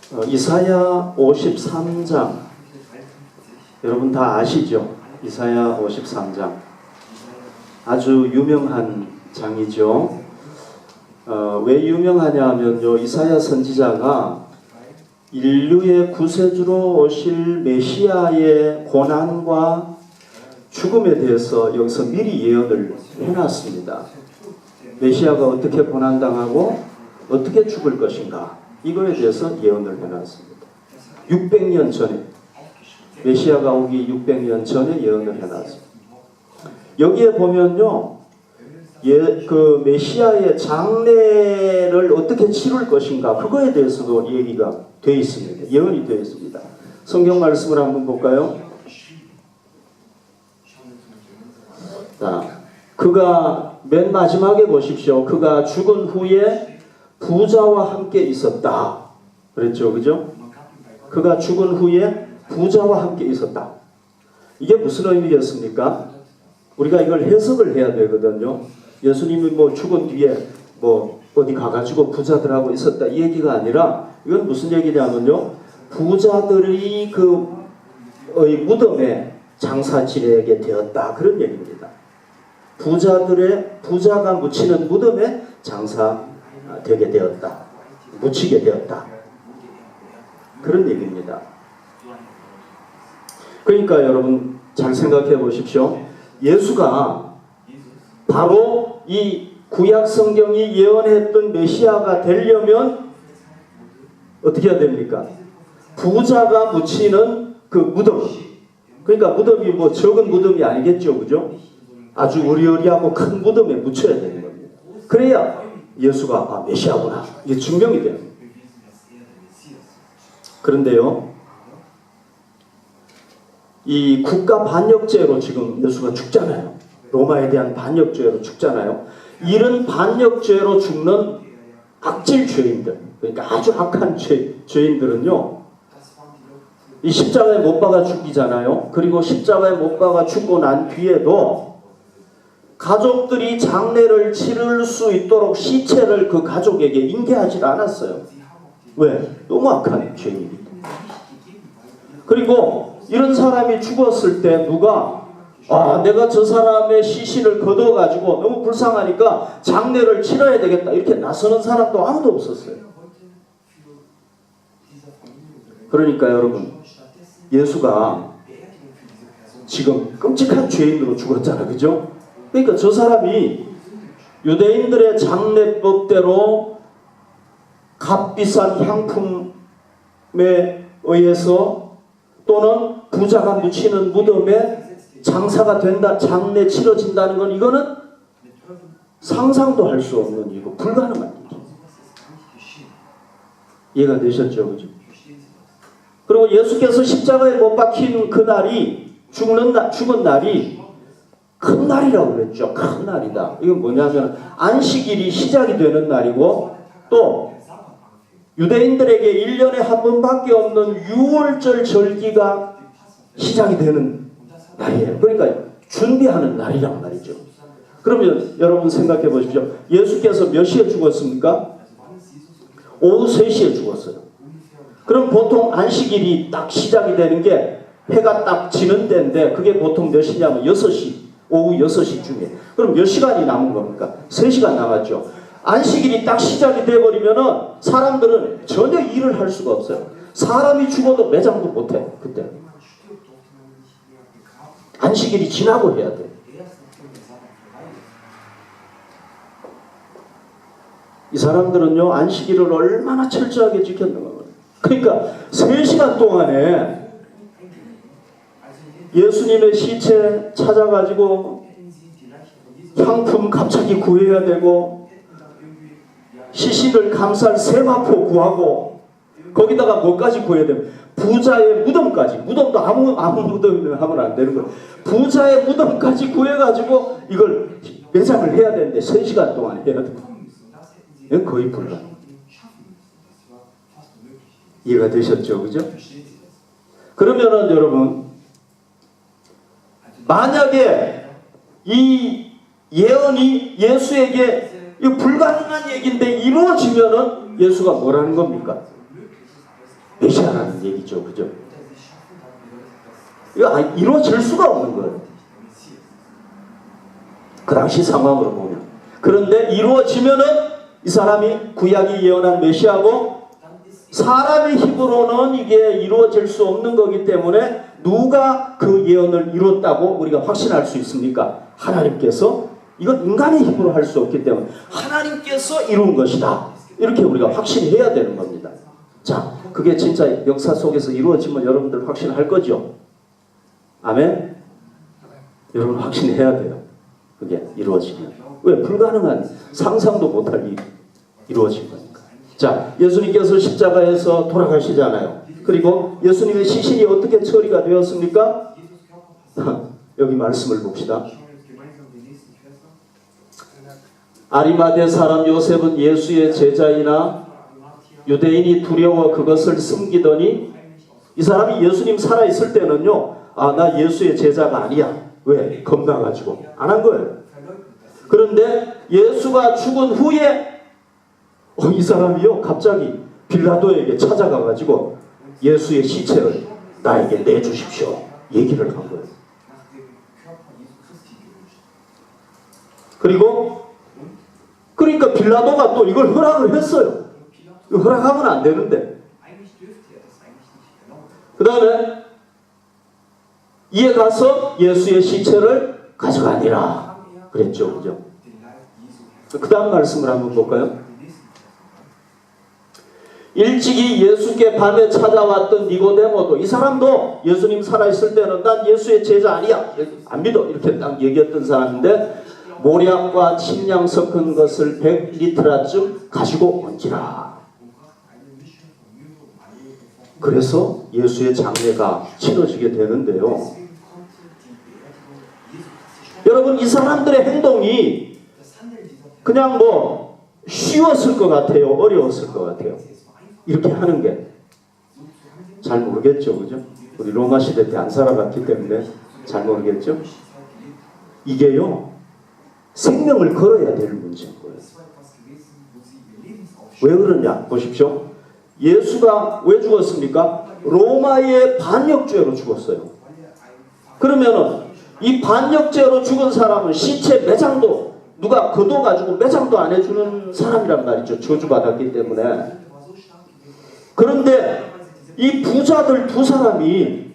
이사야 53장 여러분 다 아시죠? 이사야 53장 아주 유명한 장이죠. 왜 유명하냐 하면요, 이사야 선지자가 인류의 구세주로 오실 메시아의 고난과 죽음에 대해서 여기서 미리 예언을 해놨습니다. 메시아가 어떻게 고난당하고 어떻게 죽을 것인가, 이거에 대해서 예언을 해놨습니다. 600년 전에, 메시아가 오기 600년 전에 예언을 해놨습니다. 여기에 보면요, 그 메시아의 장례를 어떻게 치룰 것인가, 그거에 대해서도 얘기가 되어 있습니다. 예언이 되어 있습니다. 성경 말씀을 한번 볼까요? 자, 그가 맨 마지막에 보십시오. 그가 죽은 후에 부자와 함께 있었다 그랬죠, 그죠? 그가 죽은 후에 부자와 함께 있었다. 이게 무슨 의미겠습니까? 우리가 이걸 해석을 해야 되거든요. 예수님이 뭐 죽은 뒤에 뭐 어디 가가지고 부자들하고 있었다 이 얘기가 아니라, 이건 무슨 얘기냐면요, 부자들이 그의 무덤에 장사 지내게 되었다, 그런 얘기입니다. 부자가 묻히는 무덤에 장사되게 되었다, 묻히게 되었다, 그런 얘기입니다. 그러니까 여러분 잘 생각해 보십시오. 예수가 바로 이 구약 성경이 예언했던 메시아가 되려면 어떻게 해야 됩니까? 부자가 묻히는 그 무덤, 그러니까 무덤이 뭐 적은 무덤이 아니겠죠, 그죠? 아주 으리으리하고 큰 무덤에 묻혀야 되는 겁니다. 그래야 예수가 메시아구나, 이게 증명이 돼요. 그런데요, 이 국가 반역죄로 지금 예수가 죽잖아요. 로마에 대한 반역죄로 죽잖아요. 이런 반역죄로 죽는 악질 죄인들, 그러니까 아주 악한 죄인들은요, 이 십자가에 못 박아 죽이잖아요. 그리고 십자가에 못 박아 죽고 난 뒤에도 가족들이 장례를 치를 수 있도록 시체를 그 가족에게 인계하지 않았어요. 왜? 너무 악한 죄인이기 때문에. 그리고 이런 사람이 죽었을 때 누가 내가 저 사람의 시신을 거둬가지고 너무 불쌍하니까 장례를 치러야 되겠다, 이렇게 나서는 사람도 아무도 없었어요. 그러니까 여러분, 예수가 지금 끔찍한 죄인으로 죽었잖아요, 그죠? 그러니까 저 사람이 유대인들의 장례법대로 값비싼 향품에 의해서 또는 부자가 묻히는 무덤에 장사가 된다, 장례 치러진다는 건, 이거는 상상도 할 수 없는 일이고 불가능한 일이죠. 이해가 되셨죠, 그죠? 그리고 예수께서 십자가에 못 박힌 그 날이, 죽은 날이 큰 날이라고 그랬죠. 큰 날이다. 이건 뭐냐면 안식일이 시작이 되는 날이고, 또 유대인들에게 1년에 한 번밖에 없는 6월절 절기가 시작이 되는 날이에요. 그러니까 준비하는 날이란 말이죠. 그러면 여러분 생각해 보십시오. 예수께서 몇 시에 죽었습니까? 오후 3시에 죽었어요. 그럼 보통 안식일이 딱 시작이 되는 게 해가 딱 지는 때인데, 그게 보통 몇 시냐면 6시, 오후 6시쯤에. 그럼 몇 시간이 남은 겁니까? 3시간 남았죠. 안식일이 딱 시작이 돼버리면은 사람들은 전혀 일을 할 수가 없어요. 사람이 죽어도 매장도 못해, 그때. 안식일이 지나고 해야 돼. 이 사람들은요, 안식일을 얼마나 철저하게 지켰는가. 그러니까 3시간 동안에 예수님의 시체 찾아가지고 향품 갑자기 구해야 되고, 시신을 감쌀 세마포 구하고, 거기다가 뭐까지 구해야 되면 부자의 무덤까지, 무덤도 아무 무덤이면 하면 안 되는 거예요. 부자의 무덤까지 구해가지고 이걸 매장을 해야 되는데 3시간 동안 해야 되고, 이건 거의 불가능. 이해가 되셨죠, 그죠? 그러면은 여러분, 만약에 이 예언이 예수에게 이 불가능한 얘기인데 이루어지면은 예수가 뭐라는 겁니까? 메시아라는 얘기죠. 그죠? 이거 이루어질 수가 없는 거예요. 그 당시 상황으로 보면. 그런데 이루어지면은 이 사람이 구약이 예언한 메시아고 사람의 힘으로는 이게 이루어질 수 없는 거기 때문에 누가 그 예언을 이뤘다고 우리가 확신할 수 있습니까? 하나님께서. 이건 인간의 힘으로 할 수 없기 때문에 하나님께서 이룬 것이다. 이렇게 우리가 확신해야 되는 겁니다. 자, 그게 진짜 역사 속에서 이루어지면 여러분들 확신할 거죠? 아멘? 여러분 확신해야 돼요. 그게 이루어지면. 왜? 불가능한 상상도 못할 일이 이루어진 거니까. 자, 예수님께서 십자가에서 돌아가시잖아요. 그리고 예수님의 시신이 어떻게 처리가 되었습니까? 여기 말씀을 봅시다. 아리마대 사람 요셉은 예수의 제자이나 유대인이 두려워 그것을 숨기더니 이 사람이 예수님 살아있을 때는요, 나 예수의 제자가 아니야. 왜? 겁나가지고 안 한 거예요. 그런데 예수가 죽은 후에 이 사람이요 갑자기 빌라도에게 찾아가가지고 예수의 시체를 나에게 내주십시오 얘기를 한 거예요. 그러니까 빌라도가 또 이걸 허락을 했어요. 허락하면 안 되는데. 그 다음에 이에 가서 예수의 시체를 가져가니라 그랬죠. 그죠? 그 다음 말씀을 한번 볼까요? 일찍이 예수께 밤에 찾아왔던 니고데모도, 이 사람도 예수님 살아있을 때는 난 예수의 제자 아니야, 안 믿어, 이렇게 딱 얘기했던 사람인데 모략과 침량 섞은 것을 100리터라쯤 가지고 온지라. 그래서 예수의 장례가 치러지게 되는데요. 여러분, 이 사람들의 행동이 그냥 뭐 쉬웠을 것 같아요? 어려웠을 것 같아요? 이렇게 하는 게 잘 모르겠죠. 그죠? 우리 로마 시대 때 안 살아봤기 때문에 잘 모르겠죠? 이게요, 생명을 걸어야 될 문제인 거예요. 왜 그러냐? 보십시오. 예수가 왜 죽었습니까? 로마의 반역죄로 죽었어요. 그러면은 이 반역죄로 죽은 사람은 시체 매장도 누가 거둬가지고 매장도 안 해주는 사람이란 말이죠. 저주받았기 때문에. 그런데 이 부자들 두 사람이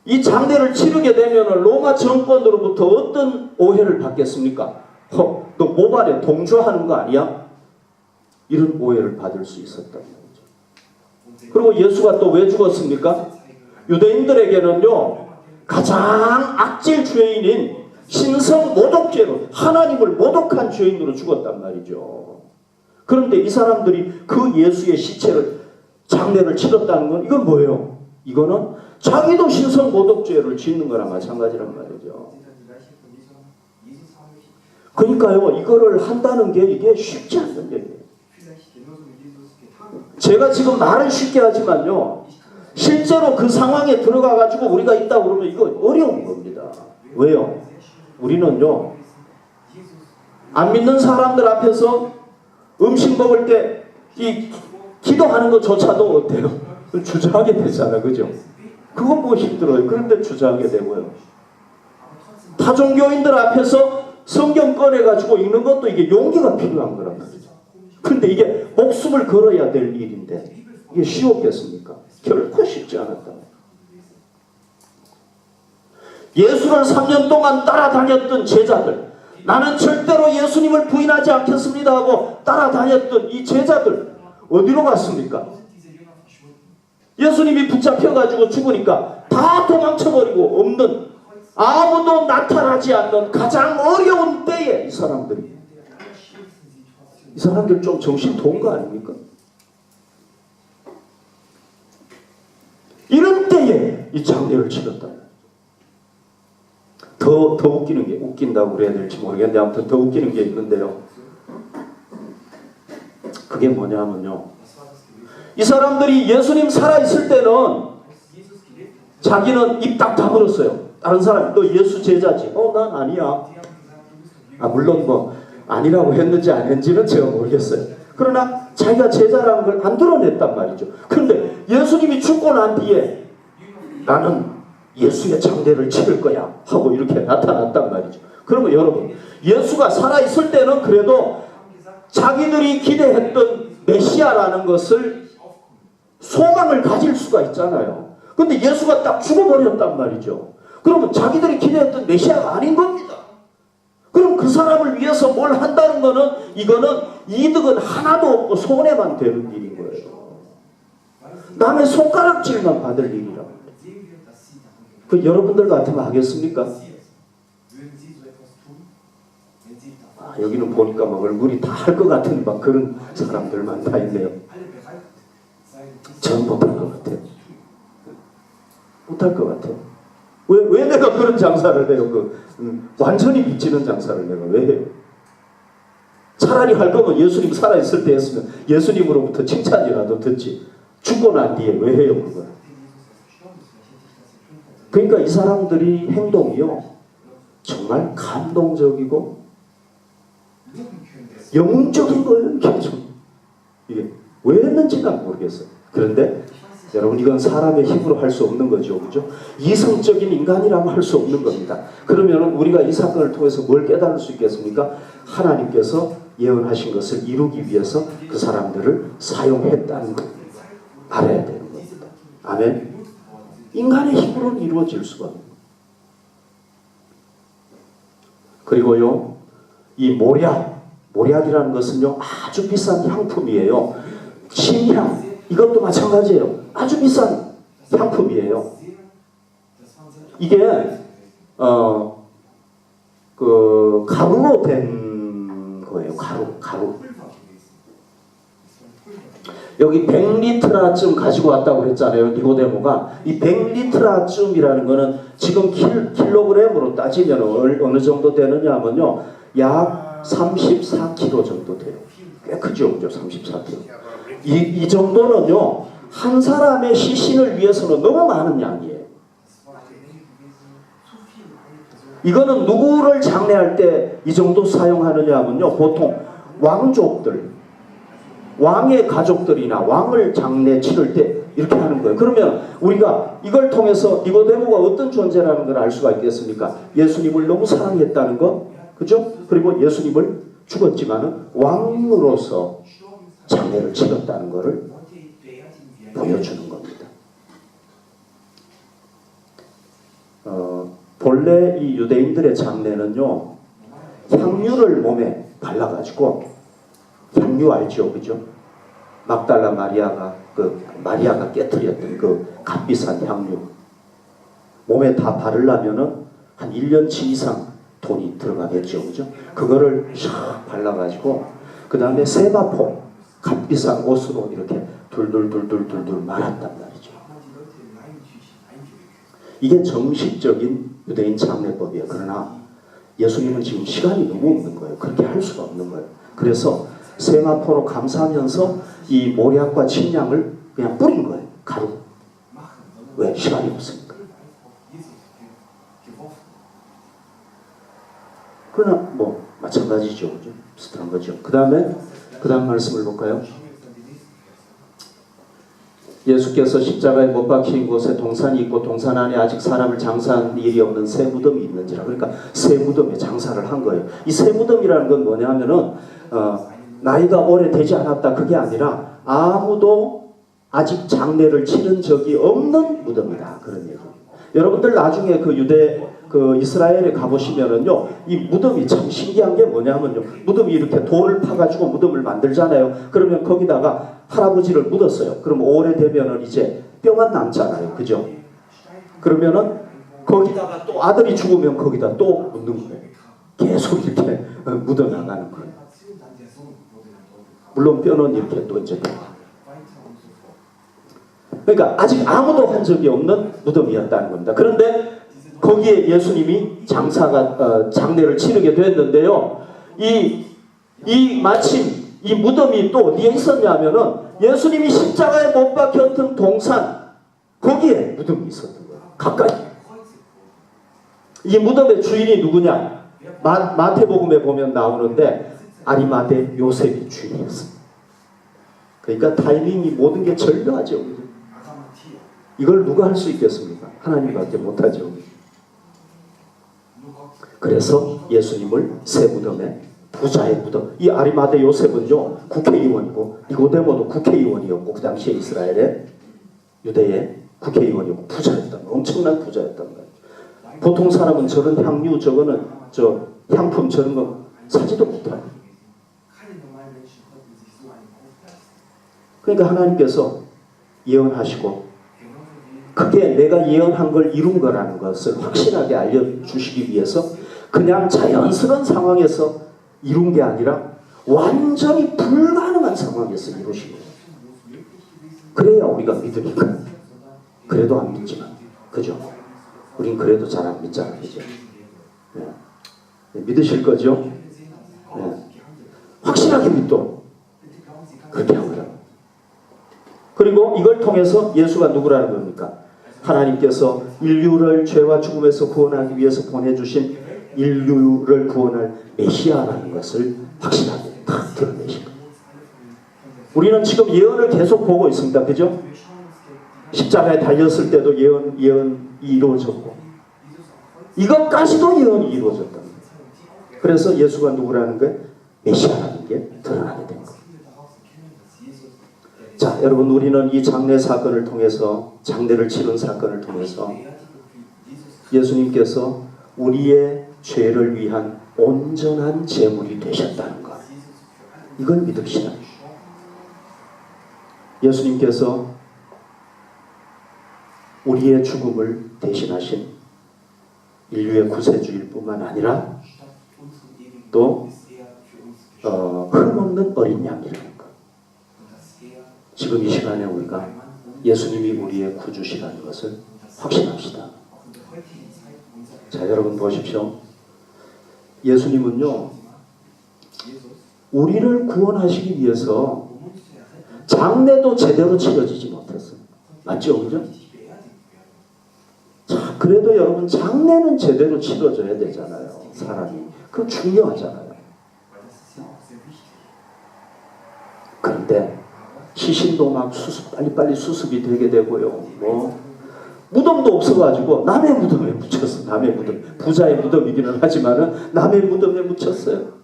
이 장례를 치르게 되면 로마 정권으로부터 어떤 오해를 받겠습니까? 너 모발에 동조하는 거 아니야? 이런 오해를 받을 수 있었단 말이죠. 그리고 예수가 또 왜 죽었습니까? 유대인들에게는요, 가장 악질 죄인인 신성 모독죄로, 하나님을 모독한 죄인으로 죽었단 말이죠. 그런데 이 사람들이 그 예수의 시체를, 장례를 치렀다는 건 이건 뭐예요? 이거는 자기도 신성 모독죄를 짓는 거랑 마찬가지란 말이죠. 그러니까요, 이거를 한다는 게 이게 쉽지 않는 일이에요. 제가 지금 말은 쉽게 하지만요, 실제로 그 상황에 들어가가지고 우리가 있다 그러면 이거 어려운 겁니다. 왜요? 우리는요, 안 믿는 사람들 앞에서 음식 먹을 때 이 기도하는 것조차도 어때요? 주저하게 되잖아, 그죠? 그건 뭐 힘들어요. 그런데 주저하게 되고요. 타종교인들 앞에서 성경 꺼내가지고 읽는 것도 이게 용기가 필요한 거란 말이죠. 근데 이게 목숨을 걸어야 될 일인데 이게 쉬웠겠습니까? 결코 쉽지 않았다. 예수를 3년 동안 따라다녔던 제자들, 나는 절대로 예수님을 부인하지 않겠습니다 하고 따라다녔던 이 제자들 어디로 갔습니까? 예수님이 붙잡혀가지고 죽으니까 다 도망쳐버리고 없는, 아무도 나타나지 않는 가장 어려운 때에 이 사람들 좀 정신 도운 거 아닙니까? 이런 때에 이 장례를 치렀다. 더 웃기는 게, 웃긴다고 그래야 될지 모르겠는데 아무튼 더 웃기는 게 있는데요. 그게 뭐냐면요, 이 사람들이 예수님 살아있을 때는 자기는 입 딱 다물었어요. 다른 사람이 너 예수 제자지? 난 아니야. 물론 뭐 아니라고 했는지 안 했는지는 제가 모르겠어요. 그러나 자기가 제자라는 걸 안 드러냈단 말이죠. 그런데 예수님이 죽고 난 뒤에 나는 예수의 장례를 치를 거야 하고 이렇게 나타났단 말이죠. 그러면 여러분, 예수가 살아있을 때는 그래도 자기들이 기대했던 메시아라는 것을 소망을 가질 수가 있잖아요. 근데 예수가 딱 죽어버렸단 말이죠. 그러면 자기들이 기대했던 메시아가 아닌 겁니다. 그럼 그 사람을 위해서 뭘 한다는 거는, 이거는 이득은 하나도 없고 손해만 되는 일인 거예요. 남의 손가락질만 받을 일이라고. 그 여러분들 같으면 하겠습니까? 아, 여기는 보니까 막 얼굴이 다 할 것 같은 막 그런 사람들만 다 있네요. 전 못할 것 같아요. 못할 것 같아요. 왜 내가 그런 장사를 해요? 완전히 빚지는 장사를 내가 왜 해요? 차라리 할 거면 예수님 살아있을 때 했으면 예수님으로부터 칭찬이라도 듣지. 죽고 난 뒤에 왜 해요 그걸? 그러니까 이 사람들이 행동이요, 정말 감동적이고 영웅적인 거예요. 계속 이게 왜 했는지 난 모르겠어요. 그런데 여러분, 이건 사람의 힘으로 할 수 없는 거죠, 그죠? 이성적인 인간이라면 할 수 없는 겁니다. 그러면 우리가 이 사건을 통해서 뭘 깨달을 수 있겠습니까? 하나님께서 예언하신 것을 이루기 위해서 그 사람들을 사용했다는 걸 알아야 되는 겁니다. 아멘. 인간의 힘으로는 이루어질 수가 없는 거예요. 그리고요, 이 모략이라는 것은요, 아주 비싼 향품이에요. 침향, 이것도 마찬가지예요. 아주 비싼 향품이에요. 이게 가루로 된 거예요. 가루. 여기 100리트라쯤 가지고 왔다고 했잖아요. 니고데모가. 이 100리트라쯤이라는 거는 지금 킬로그램으로 따지면 어느 정도 되느냐 하면요, 약 34kg 정도 돼요. 꽤 크죠, 그죠? 34kg. 이 정도는요, 한 사람의 시신을 위해서는 너무 많은 양이에요. 이거는 누구를 장례할 때 이 정도 사용하느냐 하면요, 보통 왕족들, 왕의 가족들이나 왕을 장례 치를 때 이렇게 하는 거예요. 그러면 우리가 이걸 통해서 니고데모가 어떤 존재라는 걸 알 수가 있겠습니까? 예수님을 너무 사랑했다는 거, 그죠? 그리고 예수님을 죽었지만은 왕으로서 장례를 치렀다는 것을 보여주는 겁니다. 본래 이 유대인들의 장례는요, 향유를 몸에 발라가지고, 향유 알죠, 그죠? 막달라 마리아가 깨뜨렸던 그 값비싼 향유, 몸에 다 바르려면은 한 1년치 이상 돈이 들어가겠죠, 그죠? 그거를 샥 발라가지고 그 다음에 세마포, 값비싼 옷으로 이렇게 둘둘 말았단 말이죠. 이게 정식적인 유대인 장례법이에요. 그러나 예수님은 지금 시간이 너무 없는 거예요. 그렇게 할 수가 없는 거예요. 그래서 세마포로 감싸면서 이 모략과 침향을 그냥 뿌린 거예요. 가루. 왜? 시간이 없으니까. 그러나 뭐 마찬가지죠, 그죠? 비슷한 거죠. 그 다음 말씀을 볼까요? 예수께서 십자가에 못 박힌 곳에 동산이 있고 동산 안에 아직 사람을 장사한 일이 없는 새 무덤이 있는지라. 그러니까 새 무덤에 장사를 한 거예요. 이 새 무덤이라는 건 뭐냐 하면은 나이가 오래되지 않았다, 그게 아니라 아무도 아직 장례를 치른 적이 없는 무덤이다, 그런 얘기예요. 여러분들 나중에 이스라엘에 가보시면은요, 이 무덤이 참 신기한 게 뭐냐면요, 무덤이 이렇게 돌을 파가지고 무덤을 만들잖아요. 그러면 거기다가 할아버지를 묻었어요. 그럼 오래되면은 이제 뼈만 남잖아요, 그죠? 그러면은 거기다가 또 아들이 죽으면 거기다 또 묻는 거예요. 계속 이렇게 묻어나가는 거예요. 물론 뼈는 이렇게 또 이제, 그러니까 아직 아무도 한 적이 없는 무덤이었다는 겁니다. 그런데 거기에 예수님이 장례를 치르게 됐는데요. 마침 이 무덤이 또 어디에 있었냐면은 예수님이 십자가에 못 박혔던 동산, 거기에 무덤이 있었던 거예요. 가까이. 이 무덤의 주인이 누구냐? 마태복음에 보면 나오는데 아리마대 요셉이 주인이었습니다. 그러니까 타이밍이 모든 게 절묘하죠. 이걸 누가 할 수 있겠습니까? 하나님밖에 못하죠. 그래서 예수님을 새 무덤에, 부자의 무덤. 이 아리마대 요셉은요 국회의원이고, 니고데모도 국회의원이었고, 그 당시에 이스라엘의 유대의 국회의원이고 부자였던, 엄청난 부자였단 말이에요. 보통 사람은 저런 향유, 저거는 저 향품 저런 거 사지도 못해요. 그러니까 하나님께서 예언하시고, 그게 내가 예언한 걸 이룬 거라는 것을 확실하게 알려주시기 위해서 그냥 자연스러운 상황에서 이룬 게 아니라 완전히 불가능한 상황에서 이루신 거예요. 그래야 우리가 믿으니까. 그래도 안 믿지만, 그죠? 우린 그래도 잘 안 믿잖아요, 그죠? 네. 믿으실 거죠? 네. 확실하게 믿도록 그렇게 한 거예요. 그리고 이걸 통해서 예수가 누구라는 겁니까? 하나님께서 인류를 죄와 죽음에서 구원하기 위해서 보내주신 인류를 구원할 메시아라는 것을 확실하게 다 드러내신 거예요. 우리는 지금 예언을 계속 보고 있습니다. 그죠? 십자가에 달렸을 때도 예언이 이루어졌고, 이것까지도 예언이 이루어졌다는 거예요. 그래서 예수가 누구라는 거예요? 메시아라는 게 드러나게 된 거예요. 자, 여러분, 우리는 이 장례 사건을 통해서, 장례를 치른 사건을 통해서 예수님께서 우리의 죄를 위한 온전한 제물이 되셨다는 것, 이걸 믿읍시다. 예수님께서 우리의 죽음을 대신하신 인류의 구세주일 뿐만 아니라 또 흠없는 어린 양이라는 것. 지금 이 시간에 우리가 예수님이 우리의 구주시라는 것을 확신합시다. 자, 여러분 보십시오. 예수님은요, 우리를 구원하시기 위해서 장례도 제대로 치러지지 못했어요. 맞죠? 그죠? 자, 그래도 여러분, 장례는 제대로 치러져야 되잖아요. 사람이. 그거 중요하잖아요. 그런데 시신도 막 빨리빨리 수습이 되게 되고요. 뭐 무덤도 없어가지고 남의 무덤에 묻혔어. 남의 무덤. 부자의 무덤이기는 하지만은 남의 무덤에 묻혔어요.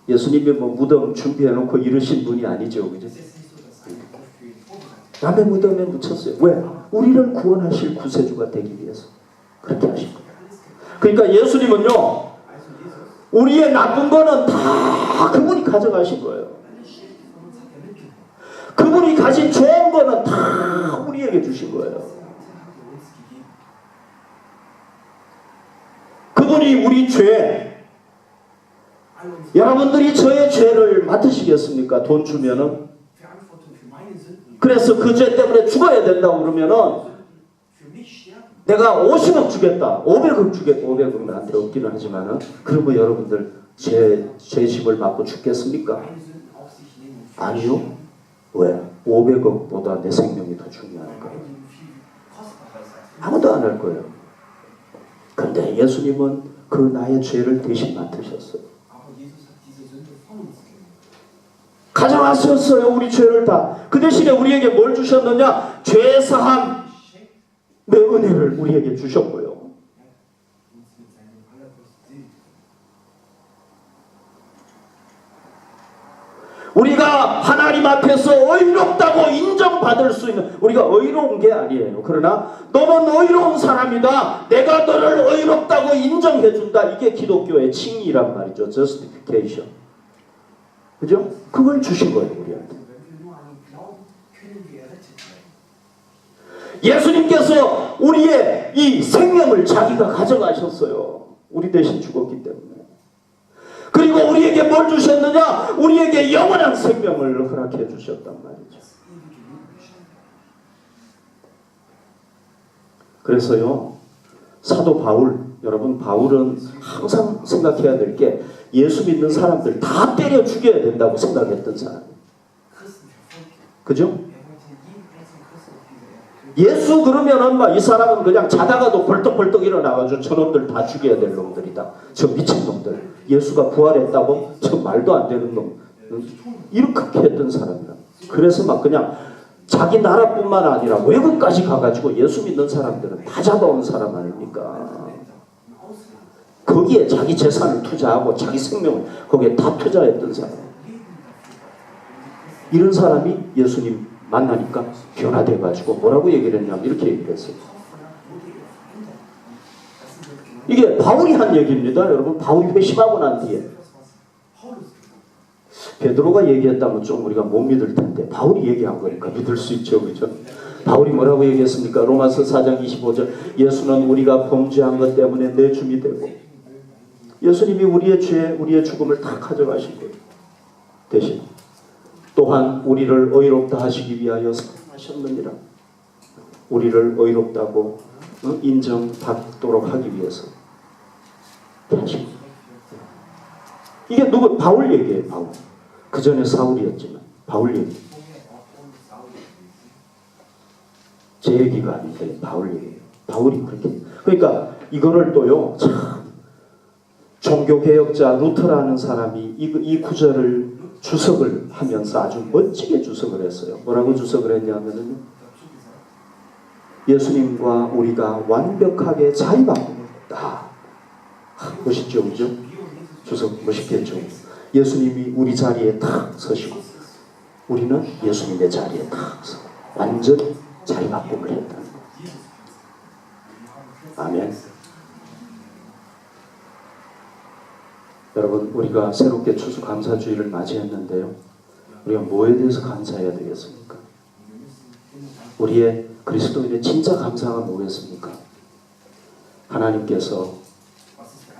예수님이 뭐 무덤 준비해놓고 이러신 분이 아니죠, 그죠? 남의 무덤에 묻혔어요. 왜? 우리를 구원하실 구세주가 되기 위해서 그렇게 하신 거예요. 그러니까 예수님은요, 우리의 나쁜 거는 다 그분이 가져가신 거예요. 그분이 가진 좋은 거는 다 우리에게 주신 거예요. 그분이 우리 죄, 여러분들이 저의 죄를 맡으시겠습니까? 돈 주면은. 그래서 그 죄 때문에 죽어야 된다고 그러면은 내가 50억 주겠다, 500억 주겠다. 500억 나한테 없기는 하지만은, 그러면 여러분들 죄짐을 맡고 죽겠습니까? 아니요. 왜? 500억보다 내 생명이 더 중요한 거예요. 아무도 안 할 거예요. 근데 예수님은 그 나의 죄를 대신 맡으셨어요. 가져가셨어요, 우리 죄를 다. 그 대신에 우리에게 뭘 주셨느냐? 죄사함, 내 은혜를 우리에게 주셨고요. 우리가 하나님 앞에서 의롭다고 인정받을 수 있는, 우리가 의로운 게 아니에요. 그러나 너는 의로운 사람이다, 내가 너를 의롭다고 인정해준다. 이게 기독교의 칭의란 말이죠. justification. 그죠? 그걸 주신 거예요, 우리한테. 예수님께서 우리의 이 생명을 자기가 가져가셨어요. 우리 대신 죽었기 때문에. 그리고 우리에게 뭘 주셨느냐? 우리에게 영원한 생명을 허락해 주셨단 말이죠. 그래서요, 사도 바울, 여러분, 바울은 항상 생각해야 될 게 예수 믿는 사람들 다 때려 죽여야 된다고 생각했던 사람이에요. 그죠? 예수 그러면은 막 이 사람은 그냥 자다가도 벌떡벌떡 일어나가지고 저놈들 다 죽여야 될 놈들이다. 저 미친 놈들. 예수가 부활했다고? 저 말도 안 되는 놈. 이렇게 했던 사람이라. 그래서 막 그냥 자기 나라뿐만 아니라 외국까지 가가지고 예수 믿는 사람들은 다 잡아온 사람 아닙니까? 거기에 자기 재산을 투자하고 자기 생명을 거기에 다 투자했던 사람. 이런 사람이 예수님 만나니까 변화돼가지고 뭐라고 얘기를 했냐면 이렇게 얘기를 했어요. 이게 바울이 한 얘기입니다. 여러분, 바울이 회심하고 난 뒤에 베드로가 얘기했다면 좀 우리가 못 믿을 텐데 바울이 얘기한 거니까 믿을 수 있죠. 그죠? 바울이 뭐라고 얘기했습니까? 로마서 4장 25절 예수는 우리가 범죄한 것 때문에 내 줌이 되고 예수님이 우리의 죄, 우리의 죽음을 다 가져가신 거예요. 대신 또한 우리를 의롭다 하시기 위하여 사랑하셨느니라. 우리를 의롭다고 인정받도록 하기 위해서. 이게 누구? 바울 얘기예요. 바울. 그 전에 사울이었지만 바울 얘기. 제 얘기가 아닌데 바울 얘기예요. 바울이 그렇게. 그러니까 이거를 또요. 참 종교개혁자 루터라는 사람이 이 구절을 주석을 하면서 아주 멋지게 주석을 했어요. 뭐라고 주석을 했냐면은 예수님과 우리가 완벽하게 자유받는다. 멋있죠, 그죠? 주석 멋있겠죠. 예수님이 우리 자리에 탁 서시고 우리는 예수님의 자리에 탁 서 완전히 자유바꿈을 했다는 거. 아멘. 여러분, 우리가 새롭게 추수감사주의를 맞이했는데요. 우리가 뭐에 대해서 감사해야 되겠습니까? 우리의 그리스도인의 진짜 감사가 뭐겠습니까? 하나님께서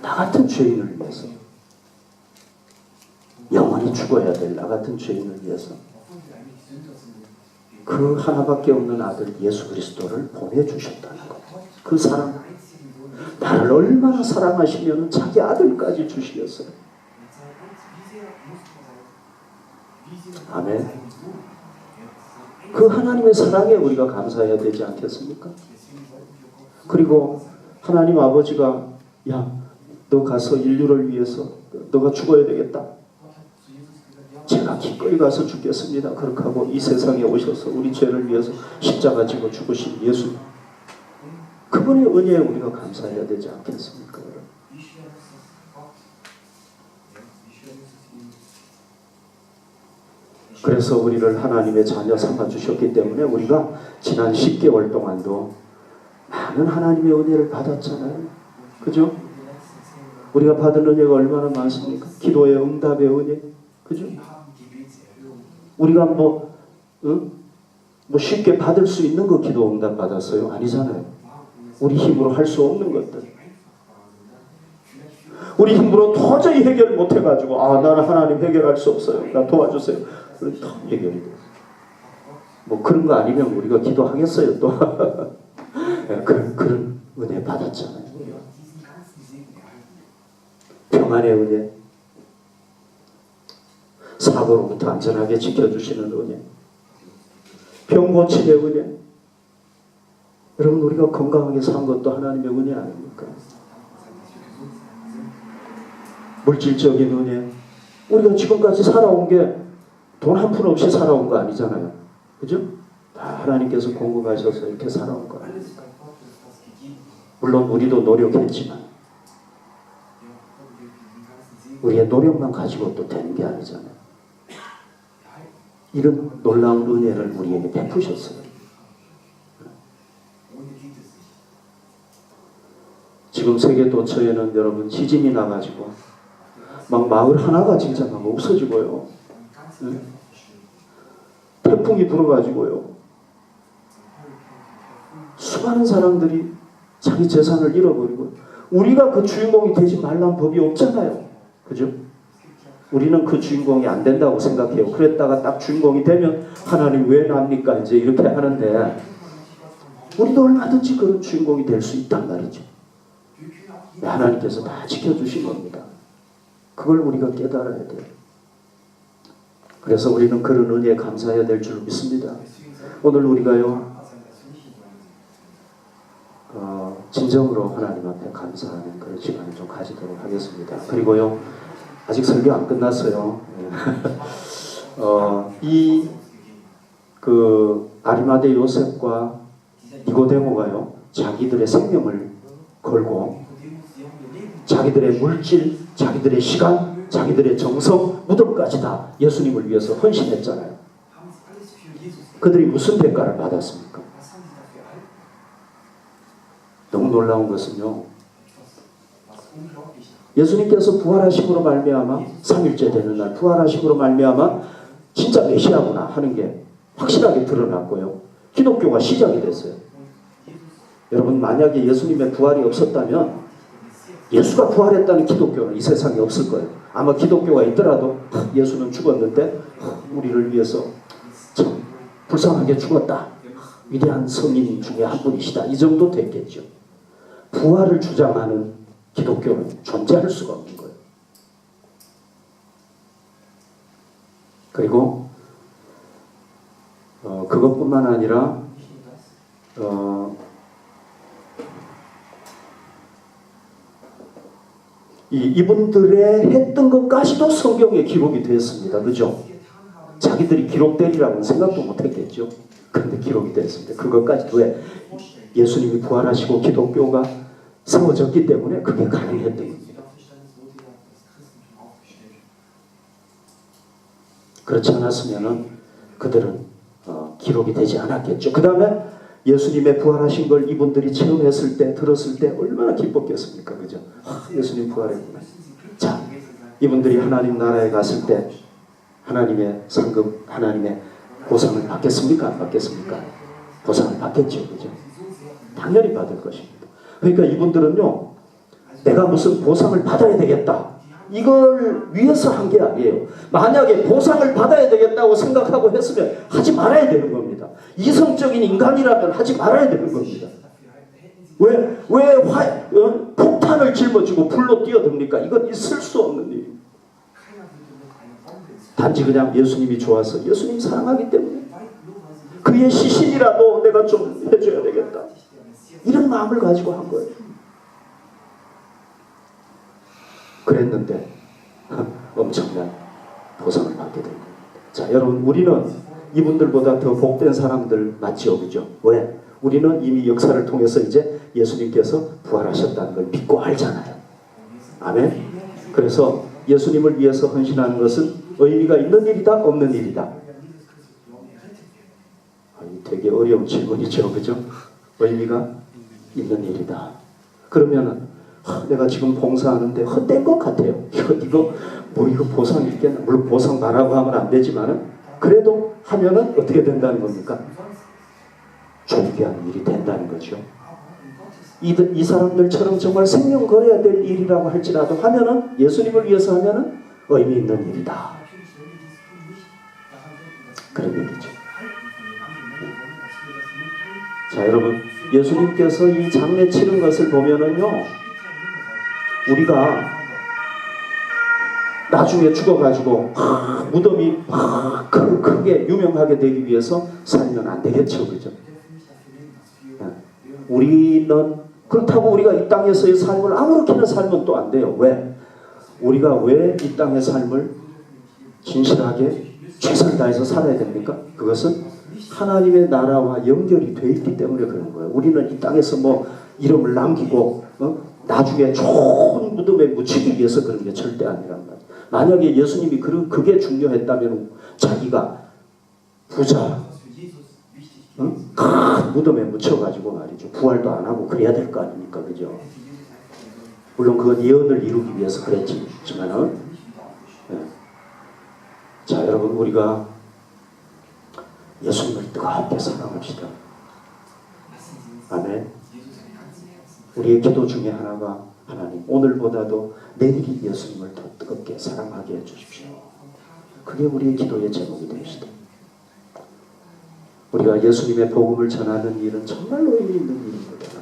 나 같은 죄인을 위해서 영원히 죽어야 될 나 같은 죄인을 위해서 그 하나밖에 없는 아들 예수 그리스도를 보내주셨다는 것. 그 사랑. 나를 얼마나 사랑하시면 자기 아들까지 주시겠어요. 아멘. 그 하나님의 사랑에 우리가 감사해야 되지 않겠습니까? 그리고 하나님 아버지가 야, 너 가서 인류를 위해서 너가 죽어야 되겠다. 제가 기꺼이 가서 죽겠습니다. 그렇게 하고 이 세상에 오셔서 우리 죄를 위해서 십자가 지고 죽으신 예수. 그분의 은혜에 우리가 감사해야 되지 않겠습니까? 그래서 우리를 하나님의 자녀 삼아주셨기 때문에 우리가 지난 10개월 동안도 많은 하나님의 은혜를 받았잖아요. 그죠? 우리가 받은 은혜가 얼마나 많습니까? 기도의 응답의 은혜. 그죠? 우리가 뭐 쉽게 받을 수 있는 거 기도 응답 받았어요? 아니잖아요. 우리 힘으로 할 수 없는 것들. 우리 힘으로 도저히 해결 못 해가지고 나는 하나님 해결할 수 없어요. 나 도와주세요. 그럼 다 해결이 돼요. 뭐 그런 거 아니면 우리가 기도하겠어요 또. 그런 은혜 받았잖아요. 평안의 은혜. 사고로부터 안전하게 지켜주시는 은혜. 병 고침의 은혜. 여러분, 우리가 건강하게 산 것도 하나님의 은혜 아닙니까? 물질적인 은혜. 우리가 지금까지 살아온 게 돈 한 푼 없이 살아온 거 아니잖아요. 그죠? 다 하나님께서 공급하셔서 이렇게 살아온 거 아닙니까? 물론 우리도 노력했지만 우리의 노력만 가지고 또 되는 게 아니잖아요. 이런 놀라운 은혜를 우리에게 베푸셨어요. 지금 세계 도처에는 여러분 지진이 나가지고 막 마을 하나가 진짜 막 없어지고요. 태풍이 불어가지고요. 수많은 사람들이 자기 재산을 잃어버리고 우리가 그 주인공이 되지 말라는 법이 없잖아요. 그죠? 우리는 그 주인공이 안 된다고 생각해요. 그랬다가 딱 주인공이 되면 하나님 왜 납니까? 이제 이렇게 하는데 우리도 얼마든지 그런 주인공이 될 수 있단 말이죠. 하나님께서 다 지켜주신 겁니다. 그걸 우리가 깨달아야 돼요. 그래서 우리는 그런 은혜에 감사해야 될 줄 믿습니다. 오늘 우리가요 진정으로 하나님 앞에 감사하는 그런 시간을 좀 가지도록 하겠습니다. 그리고요, 아직 설교 안 끝났어요. 아리마대 요셉과 니고데모가요, 자기들의 생명을 걸고 자기들의 물질, 자기들의 시간, 자기들의 정성, 무덤까지 다 예수님을 위해서 헌신했잖아요. 그들이 무슨 대가를 받았습니까? 너무 놀라운 것은요, 예수님께서 부활하심으로 말미암아 3일째 되는 날 부활하심으로 말미암아 진짜 메시아구나 하는 게 확실하게 드러났고요. 기독교가 시작이 됐어요. 여러분, 만약에 예수님의 부활이 없었다면 예수가 부활했다는 기독교는 이 세상에 없을 거예요. 아마 기독교가 있더라도 예수는 죽었는데 우리를 위해서 참 불쌍하게 죽었다, 위대한 성인 중에 한 분이시다, 이 정도 됐겠죠. 부활을 주장하는 기독교는 존재할 수가 없는 거예요. 그리고 그것뿐만 아니라 이분들의 했던 것까지도 성경에 기록이 되었습니다. 그죠? 자기들이 기록되리라고는 생각도 못했겠죠. 그런데 기록이 됐습니다. 그것까지도 왜? 예수님이 부활하시고 기독교가 세워졌기 때문에 그게 가능했던 겁니다. 그렇지 않았으면 그들은 기록이 되지 않았겠죠. 그 다음에 예수님의 부활하신 걸 이분들이 체험했을 때, 들었을 때 얼마나 기뻤겠습니까? 그죠? 예수님 부활했구나. 자, 이분들이 하나님 나라에 갔을 때 하나님의 상급, 하나님의 보상을 받겠습니까? 안 받겠습니까? 보상을 받겠죠. 그죠? 당연히 받을 것입니다. 그러니까 이분들은요, 내가 무슨 보상을 받아야 되겠다, 이걸 위해서 한 게 아니에요. 만약에 보상을 받아야 되겠다고 생각하고 했으면 하지 말아야 되는 겁니다. 이성적인 인간이라면 하지 말아야 되는 겁니다. 왜 폭탄을 짊어지고 불로 뛰어듭니까? 이건 있을 수 없는 일입니다. 단지 그냥 예수님이 좋아서, 예수님이 사랑하기 때문에 그의 시신이라도 내가 좀 해줘야 되겠다, 이런 마음을 가지고 한 거예요. 그랬는데 엄청난 보상을 받게 된 겁니다. 자, 여러분, 우리는 이분들보다 더 복된 사람들 맞지요? 그죠? 왜? 우리는 이미 역사를 통해서 이제 예수님께서 부활하셨다는 걸 믿고 알잖아요. 아멘? 그래서 예수님을 위해서 헌신하는 것은 의미가 있는 일이다, 없는 일이다? 되게 어려운 질문이죠. 그죠? 의미가 있는 일이다. 그러면은 내가 지금 봉사하는데 헛된 것 같아요. 이거 보상 있겠나? 물론 보상 말하고 하면 안 되지만은 그래도 하면은 어떻게 된다는 겁니까? 존귀한 일이 된다는 거죠. 이 사람들처럼 정말 생명 걸어야 될 일이라고 할지라도 하면은, 예수님을 위해서 하면은 의미 있는 일이다, 그런 얘기죠. 자, 여러분, 예수님께서 이 장례 치른 것을 보면은요, 우리가 나중에 죽어가지고 무덤이 크게 유명하게 되기 위해서 살면 안 되겠죠. 그죠? 우리는 그렇다고 우리가 이 땅에서의 삶을 아무렇게나 살면 또 안 돼요. 왜? 우리가 왜 이 땅의 삶을 진실하게 최선을 다해서 살아야 됩니까? 그것은 하나님의 나라와 연결이 돼 있기 때문에 그런 거예요. 우리는 이 땅에서 뭐 이름을 남기고 나중에 좋은 무덤에 묻히기 위해서 그런 게 절대 아니란 말이에요. 만약에 예수님이 그게 중요했다면 자기가 부자, 큰 무덤에 묻혀가지고 말이죠, 부활도 안 하고 그래야 될 거 아닙니까? 그죠? 물론 그건 예언을 이루기 위해서 그랬지만은, 자, 여러분, 우리가 예수님을 뜨겁게 사랑합시다. 아멘. 우리의 기도 중에 하나가, 하나님, 오늘보다도 내일이 예수님을 더 뜨겁게 사랑하게 해주십시오. 그게 우리의 기도의 제목이 됩시다. 우리가 예수님의 복음을 전하는 일은 정말로 의미 있는 일입니다.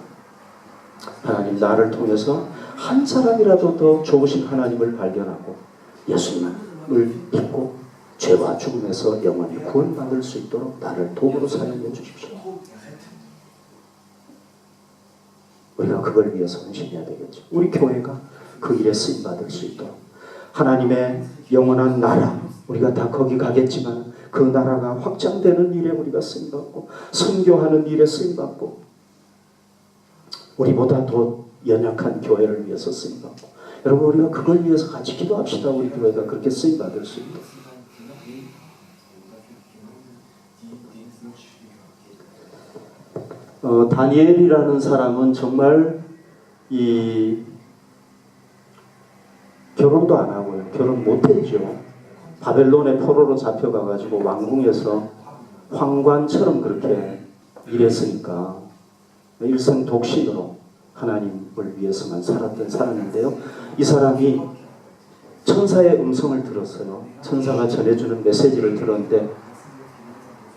하나님, 나를 통해서 한 사람이라도 더 좋으신 하나님을 발견하고 예수님을 믿고 죄와 죽음에서 영원히 구원받을 수 있도록 나를 도구로 사용해 주십시오. 우리가 그걸 위해서 헌신해야 되겠죠. 우리 교회가 그 일에 쓰임받을 수 있도록 하나님의 영원한 나라, 우리가 다 거기 가겠지만 그 나라가 확장되는 일에 우리가 쓰임받고 선교하는 일에 쓰임받고 우리보다 더 연약한 교회를 위해서 쓰임받고 여러분 우리가 그걸 위해서 같이 기도합시다. 우리 교회가 그렇게 쓰임받을 수 있도록. 다니엘이라는 사람은 정말 결혼도 안 하고요. 결혼 못했죠. 바벨론의 포로로 잡혀가가지고 왕궁에서 황관처럼 그렇게 일했으니까 일생 독신으로 하나님을 위해서만 살았던 사람인데요. 이 사람이 천사의 음성을 들었어요. 천사가 전해주는 메시지를 들었는데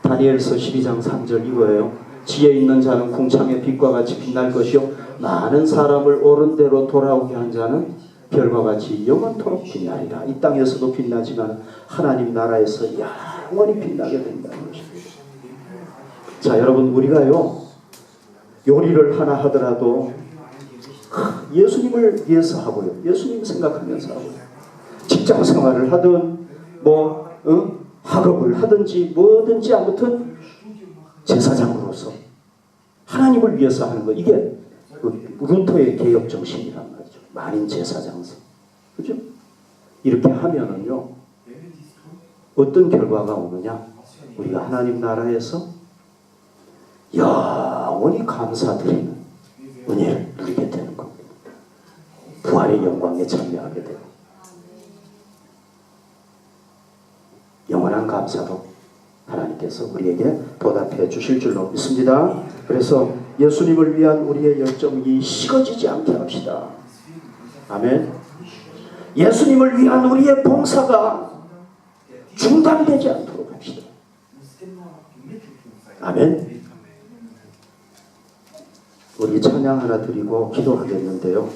다니엘서 12장 3절 이거예요. 지혜 있는 자는 궁창의 빛과 같이 빛날 것이요 많은 사람을 옳은 대로 돌아오게 한 자는 별과 같이 영원토록 빛나리라. 이 땅에서도 빛나지만 하나님 나라에서 영원히 빛나게 된다는 것입니다. 자, 여러분 우리가요 요리를 하나 하더라도 예수님을 위해서 하고요. 예수님 생각하면서 하고요. 직장 생활을 하든 학업을 하든지 뭐든지 아무튼 제사장으로서 하나님을 위해서 하는 것, 이게 루터의 개혁 정신이란 말이죠. 만인 제사장서. 그죠? 이렇게 하면은요 어떤 결과가 오느냐? 우리가 하나님 나라에서 영원히 감사드리는 은혜를 누리게 되는 겁니다. 부활의 영광에 참여하게 되고 영원한 감사로 하나님께서 우리에게 보답해 주실 줄로 믿습니다. 그래서 예수님을 위한 우리의 열정이 식어지지 않게 합시다. 아멘. 예수님을 위한 우리의 봉사가 중단되지 않도록 합시다. 아멘. 우리 찬양 하나 드리고 기도하겠는데요.